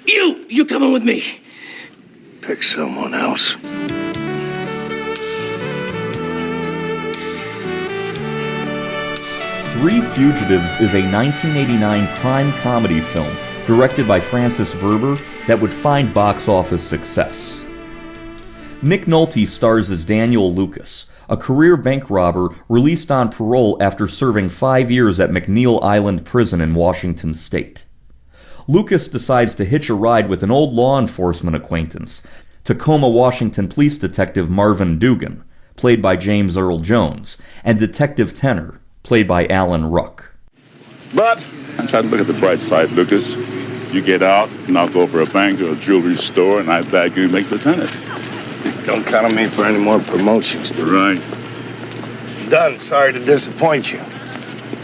You coming with me. Pick someone else. Three Fugitives is a 1989 crime comedy film directed by Francis Verber that would find box office success. Nick Nolte stars as Daniel Lucas, a career bank robber released on parole after serving 5 years at McNeil Island Prison in Washington State. Lucas decides to hitch a ride with an old law enforcement acquaintance, Tacoma, Washington police detective Marvin Dugan, played by James Earl Jones, and Detective Tenor, played by Alan Ruck. But I try to look at the bright side, Lucas. You get out, knock over a bank or a jewelry store, and I bag you and make lieutenant. Don't count on me for any more promotions. Right. Done. Sorry to disappoint you.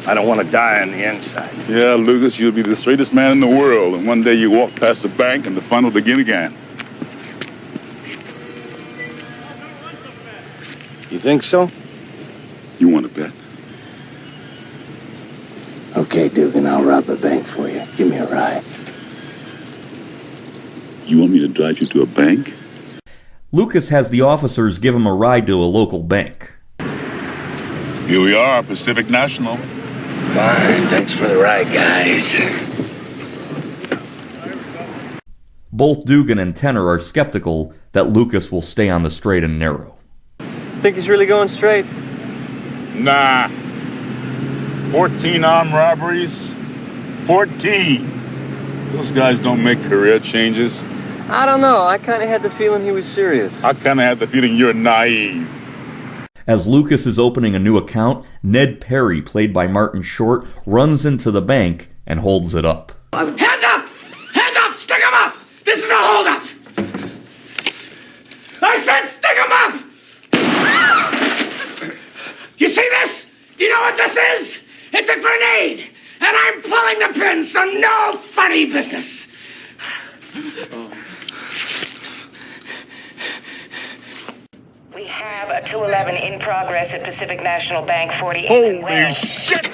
I don't want to die on the inside. Yeah, Lucas, you'll be the straightest man in the world, and one day you walk past the bank and the fun will begin again. You think so? You want to bet? Okay, Dugan, I'll rob a bank for you. Give me a ride. You want me to drive you to a bank? Lucas has the officers give him a ride to a local bank. Here we are, Pacific National. Fine, thanks for the ride, guys. Both Dugan and Tenor are skeptical that Lucas will stay on the straight and narrow. Think he's really going straight? Nah. 14 armed robberies. 14. Those guys don't make career changes. I don't know. I kind of had the feeling he was serious. I kind of had the feeling you're naive. As Lucas is opening a new account, Ned Perry, played by Martin Short, runs into the bank and holds it up. Hands up! Hands up! Stick 'em up! This is a holdup! I said stick 'em up! You see this? Do you know what this is? It's a grenade! And I'm pulling the pin, so no funny business! We have a 211 in progress at Pacific National Bank 48. Holy shit!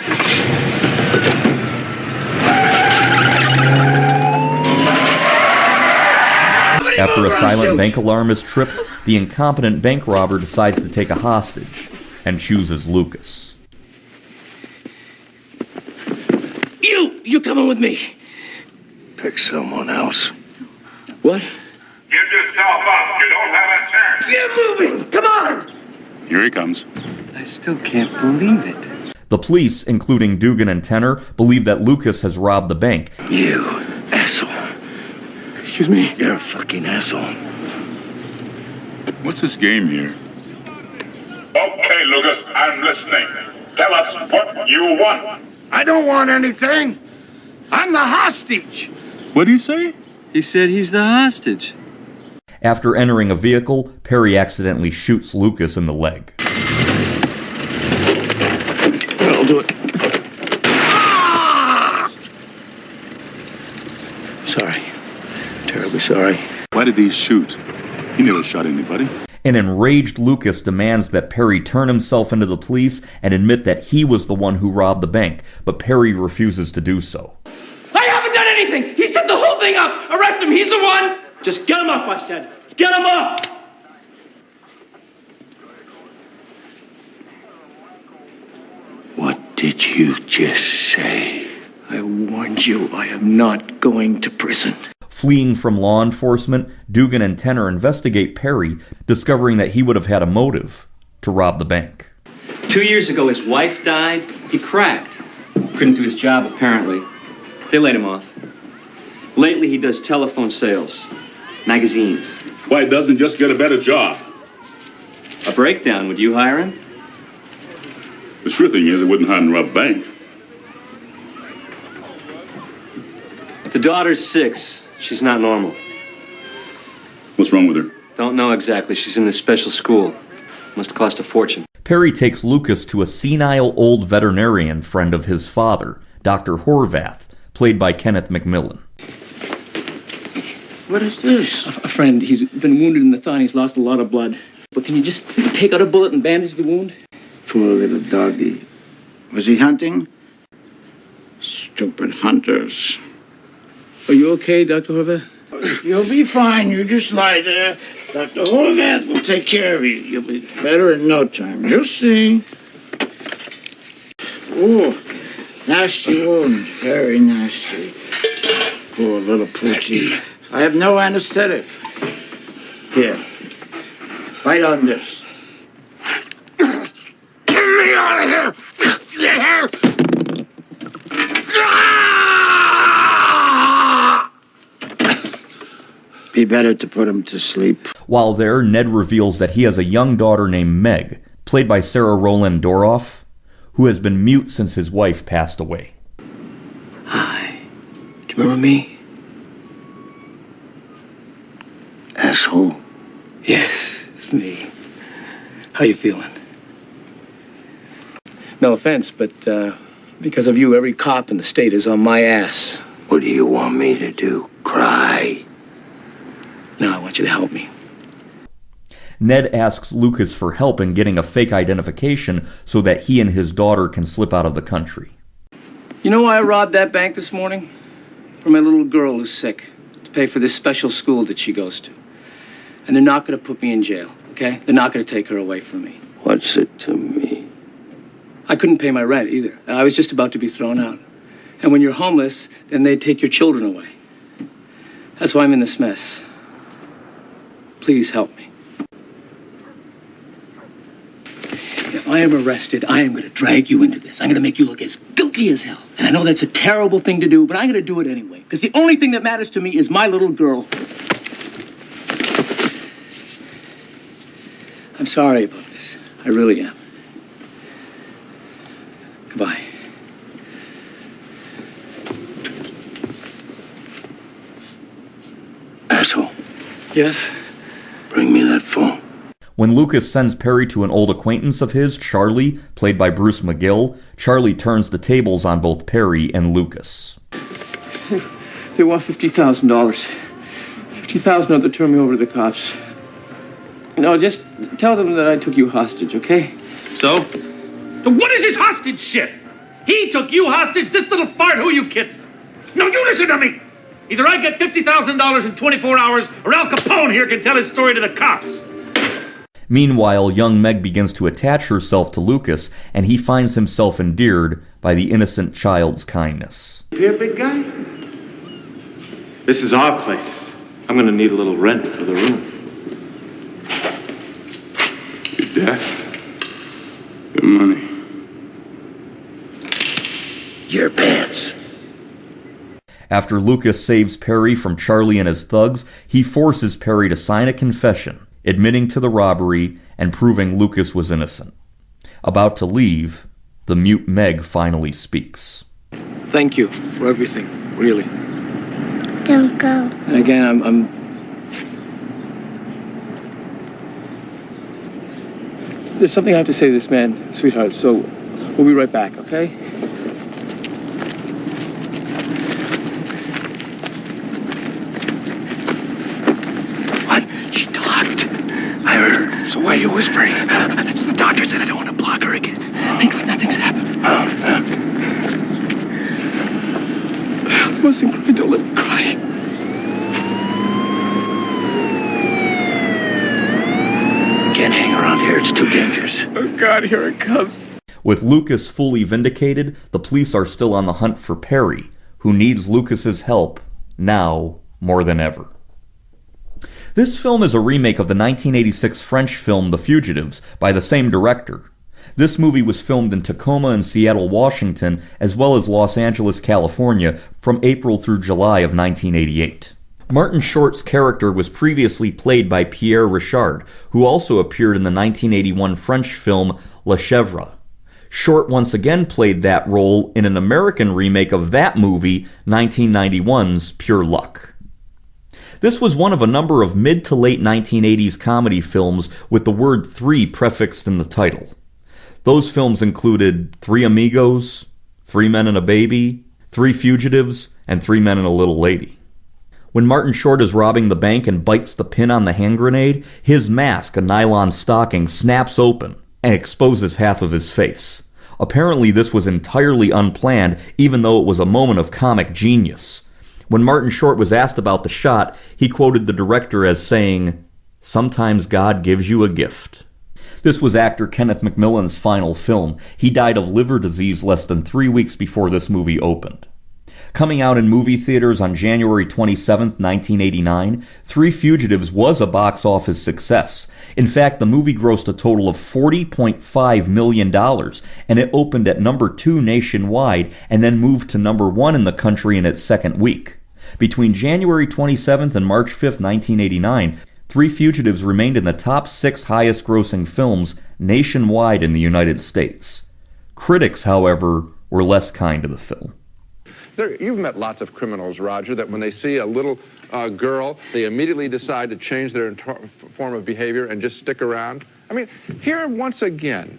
After a silent bank alarm is tripped, the incompetent bank robber decides to take a hostage and chooses Lucas. You coming with me. Pick someone else. What? Give yourself up. You don't have a chance. Get moving! Come on! Here he comes. I still can't believe it. The police, including Dugan and Tenor, believe that Lucas has robbed the bank. You asshole. Excuse me? You're a fucking asshole. What's this game here? Okay, Lucas, I'm listening. Tell us what you want. I don't want anything. I'm the hostage. What do you say? He said he's the hostage. After entering a vehicle, Perry accidentally shoots Lucas in the leg. I'll do it. Ah! Sorry. Terribly sorry. Why did he shoot? He never shot anybody. An enraged Lucas demands that Perry turn himself into the police and admit that he was the one who robbed the bank, but Perry refuses to do so. I haven't done anything! He set the whole thing up! Arrest him! He's the one! Just get him up, I said! Get him up! What did you just say? I warned you, I am not going to prison. Fleeing from law enforcement, Dugan and Tenor investigate Perry, discovering that he would have had a motive to rob the bank. 2 years ago, his wife died. He cracked. Couldn't do his job, apparently. They laid him off. Lately, he does telephone sales, magazines. Why doesn't he just get a better job? A breakdown, would you hire him? The sure thing is, I wouldn't hire him to rob a bank. The daughter's 6. She's not normal. What's wrong with her? Don't know exactly. She's in this special school. Must cost a fortune. Perry takes Lucas to a senile old veterinarian friend of his father, Dr. Horvath, played by Kenneth McMillan. What is this? A friend. He's been wounded in the thigh and he's lost a lot of blood. But can you just take out a bullet and bandage the wound? Poor little doggy. Was he hunting? Stupid hunters. Are you okay, Dr. Horvath? You'll be fine. You just lie there. Dr. Horvath will take care of you. You'll be better in no time. You'll see. Oh, nasty wound. Very nasty. Poor little Poochie. I have no anesthetic. Here. Bite on this. Get me out of here! Be better to put him to sleep. While there, Ned reveals that he has a young daughter named Meg, played by Sarah Rowland Doroff, who has been mute since his wife passed away. Hi. Do you remember me? Asshole. Yes, it's me. How you feeling? No offense, but because of you, every cop in the state is on my ass. What do you want me to do? Cry? No, I want you to help me. Ned asks Lucas for help in getting a fake identification so that he and his daughter can slip out of the country. You know why I robbed that bank this morning? For my little girl who's sick, to pay for this special school that she goes to. And they're not going to put me in jail, okay? They're not going to take her away from me. What's it to me? I couldn't pay my rent either. I was just about to be thrown out. And when you're homeless, then they take your children away. That's why I'm in this mess. Please help me. If I am arrested, I am going to drag you into this. I'm going to make you look as guilty as hell. And I know that's a terrible thing to do, but I'm going to do it anyway. Because the only thing that matters to me is my little girl. I'm sorry about this. I really am. Goodbye. Asshole. Yes? Bring me that phone. When Lucas sends Perry to an old acquaintance of his, Charlie, played by Bruce McGill, Charlie turns the tables on both Perry and Lucas. They want $50,000. $50,000 or they'll turn me over to the cops. No, just tell them that I took you hostage, okay? So? What is this hostage shit? He took you hostage? This little fart, who are you kidding? No, you listen to me! Either I get $50,000 in 24 hours, or Al Capone here can tell his story to the cops. Meanwhile, young Meg begins to attach herself to Lucas, and he finds himself endeared by the innocent child's kindness. Here, big guy? This is our place. I'm gonna need a little rent for the room. Your dad? Your money? Your pants. After Lucas saves Perry from Charlie and his thugs, he forces Perry to sign a confession, admitting to the robbery and proving Lucas was innocent. About to leave, the mute Meg finally speaks. Thank you for everything, really. Don't go. And again, I'm There's something I have to say to this man, sweetheart, so we'll be right back, okay? What? She talked. I heard. So why are you whispering? That's what the doctor said. I don't want to block her again. Make like nothing's happened. I mustn't cry. Don't let me cry. Can't hang around here. It's too dangerous. Oh, God, here it comes. With Lucas fully vindicated, the police are still on the hunt for Perry, who needs Lucas's help now more than ever. This film is a remake of the 1986 French film The Fugitives by the same director. This movie was filmed in Tacoma and Seattle, Washington, as well as Los Angeles, California, from April through July of 1988. Martin Short's character was previously played by Pierre Richard, who also appeared in the 1981 French film La Chèvre. Short once again played that role in an American remake of that movie, 1991's Pure Luck. This was one of a number of mid to late 1980s comedy films with the word 3 prefixed in the title. Those films included Three Amigos, Three Men and a Baby, Three Fugitives, and Three Men and a Little Lady. When Martin Short is robbing the bank and bites the pin on the hand grenade, his mask, a nylon stocking, snaps open and exposes half of his face. Apparently this was entirely unplanned, even though it was a moment of comic genius. When Martin Short was asked about the shot, he quoted the director as saying, "Sometimes God gives you a gift." This was actor Kenneth McMillan's final film. He died of liver disease less than 3 weeks before this movie opened. Coming out in movie theaters on January 27, 1989, Three Fugitives was a box office success. In fact, the movie grossed a total of $40.5 million, and it opened at number 2 nationwide and then moved to number 1 in the country in its second week. Between January 27th and March 5th, 1989, Three Fugitives remained in the top 6 highest-grossing films nationwide in the United States. Critics, however, were less kind to the film. You've met lots of criminals, Roger, that when they see a little girl, they immediately decide to change their form of behavior and just stick around. I mean, here once again,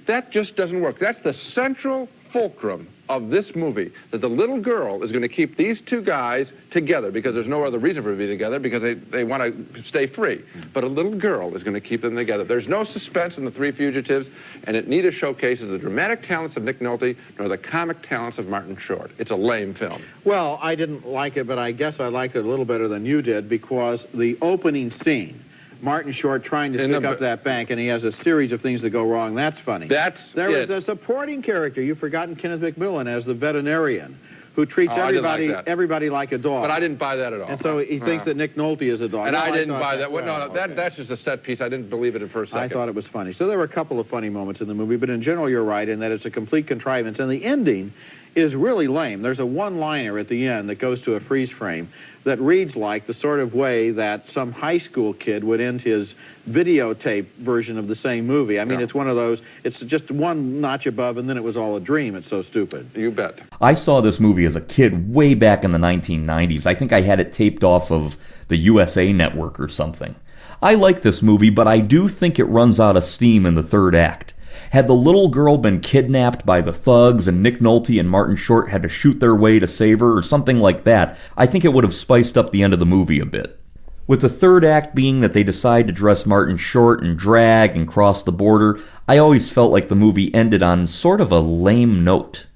that just doesn't work. That's the central fulcrum of this movie, that the little girl is going to keep these two guys together because there's no other reason for them to be together, because they want to stay free. But a little girl is going to keep them together. There's no suspense in The Three Fugitives, and it neither showcases the dramatic talents of Nick Nolte nor the comic talents of Martin Short. It's a lame film. Well, I didn't like it, but I guess I liked it a little better than you did, because the opening scene, Martin Short trying to stick up that bank, and he has a series of things that go wrong. That's funny. There was a supporting character. You've forgotten Kenneth McMillan as the veterinarian, who treats everybody like a dog. But I didn't buy that at all. And so he thinks that Nick Nolte is a dog. And I didn't buy that. Well, no, that's just a set piece. I didn't believe it at first second. I thought it was funny. So there were a couple of funny moments in the movie, but in general, you're right in that it's a complete contrivance. And the ending is really lame. There's a one-liner at the end that goes to a freeze frame that reads like the sort of way that some high school kid would end his videotape version of the same movie. I mean, it's one of those, it's just one notch above, and then it was all a dream. It's so stupid. You bet. I saw this movie as a kid way back in the 1990s. I think I had it taped off of the USA Network or something. I like this movie, but I do think it runs out of steam in the third act. Had the little girl been kidnapped by the thugs and Nick Nolte and Martin Short had to shoot their way to save her or something like that, I think it would have spiced up the end of the movie a bit. With the third act being that they decide to dress Martin Short and drag and cross the border, I always felt like the movie ended on sort of a lame note.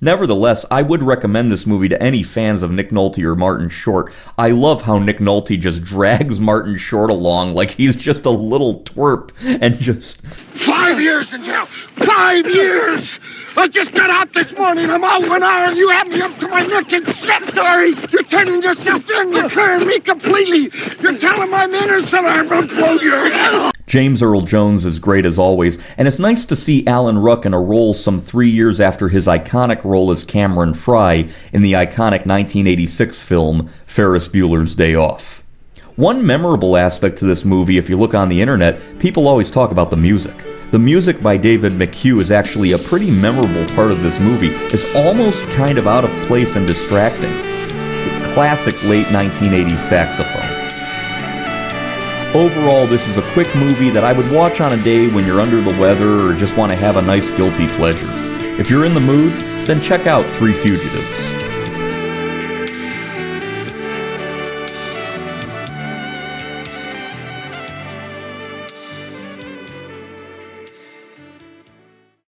Nevertheless, I would recommend this movie to any fans of Nick Nolte or Martin Short. I love how Nick Nolte just drags Martin Short along like he's just a little twerp and just... 5 years in jail! 5 years! I just got out this morning. I'm out 1 hour and you have me up to my neck in shit. Sorry, you're turning yourself in. You're clearing me completely. You're telling I'm innocent. I'm going to blow your head off. James Earl Jones is great as always, and it's nice to see Alan Ruck in a role some 3 years after his iconic role as Cameron Fry in the iconic 1986 film Ferris Bueller's Day Off. One memorable aspect to this movie, if you look on the internet, people always talk about the music. The music by David McHugh is actually a pretty memorable part of this movie. It's almost kind of out of place and distracting. Classic late 1980s saxophone. Overall, this is a quick movie that I would watch on a day when you're under the weather or just want to have a nice guilty pleasure. If you're in the mood, then check out Three Fugitives.